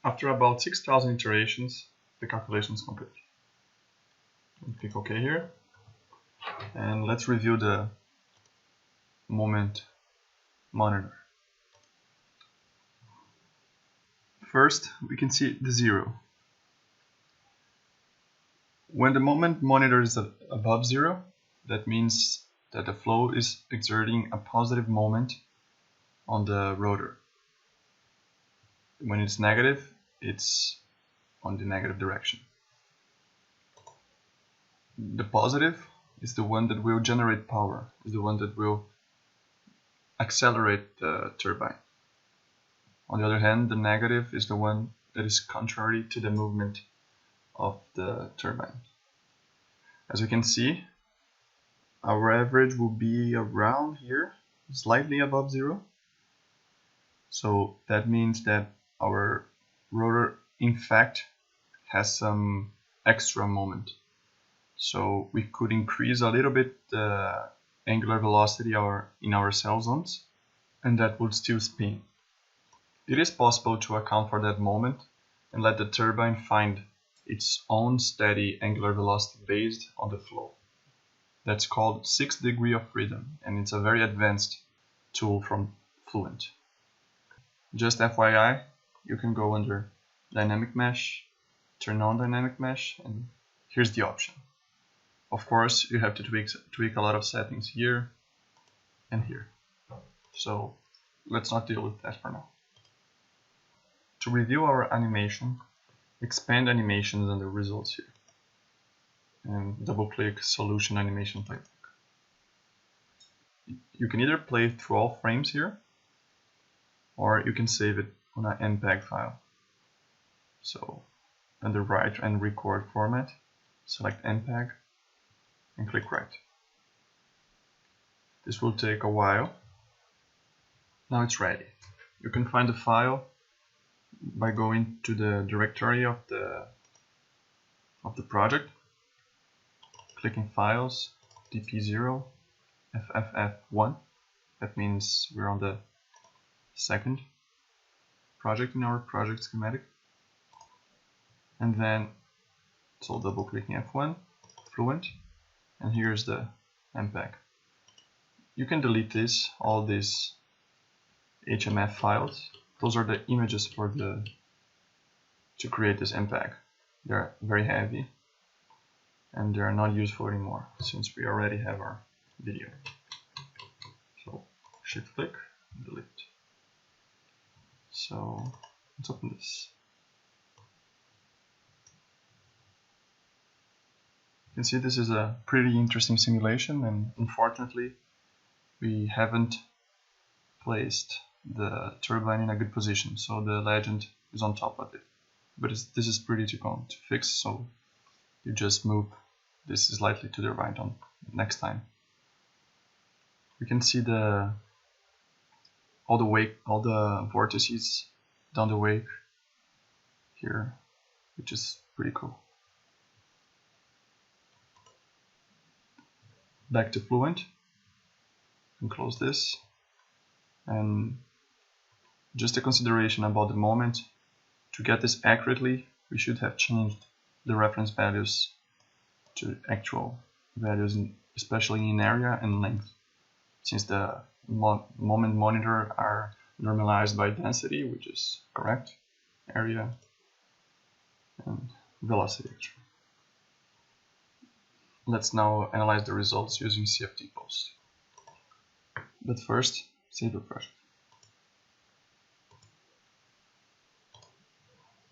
After about 6,000 iterations, the calculation is complete. Click OK here, and let's review the moment monitor. First, we can see the 0. When the moment monitor is above 0, that means that the flow is exerting a positive moment on the rotor. When it's negative, it's on the negative direction. The positive is the one that will generate power, is the one that will accelerate the turbine. On the other hand, the negative is the one that is contrary to the movement of the turbine. As you can see, our average will be around here, slightly above 0. So that means that our rotor in fact has some extra moment. So we could increase a little bit the angular velocity in our cell zones, and that would still spin. It is possible to account for that moment and let the turbine find its own steady angular velocity based on the flow. That's called 6th degree of freedom, and it's a very advanced tool from Fluent. Just FYI, you can go under Dynamic Mesh, turn on Dynamic Mesh, and here's the option. Of course, you have to tweak a lot of settings here and here. So let's not deal with that for now. To review our animation, expand animations under results here. And double-click Solution Animation Playback. You can either play through all frames here, or you can save it on an MPEG file. So under Write and Record format, select MPEG and click Write. This will take a while. Now it's ready. You can find the file by going to the directory of the project, clicking Files, DP0, FFF1. That means we're on the second project in our project schematic. And then, so double clicking F1, Fluent, and here's the MPEG. You can delete all these HMF files. Those are the images to create this MPEG. They're very heavy and they're not useful anymore since we already have our video. So shift click, delete. So let's open this. You can see this is a pretty interesting simulation, and unfortunately we haven't placed the turbine in a good position, so the legend is on top of it. But this is pretty to fix, so you just move this slightly to the right on next time. We can see all the vortices down the wake here, which is pretty cool. Back to Fluent and close this. And just a consideration about the moment. To get this accurately, we should have changed the reference values to actual values, especially in area and length, since the moment monitor are normalized by density, which is correct, area, and velocity actually. Let's now analyze the results using CFD post. But first, save the project.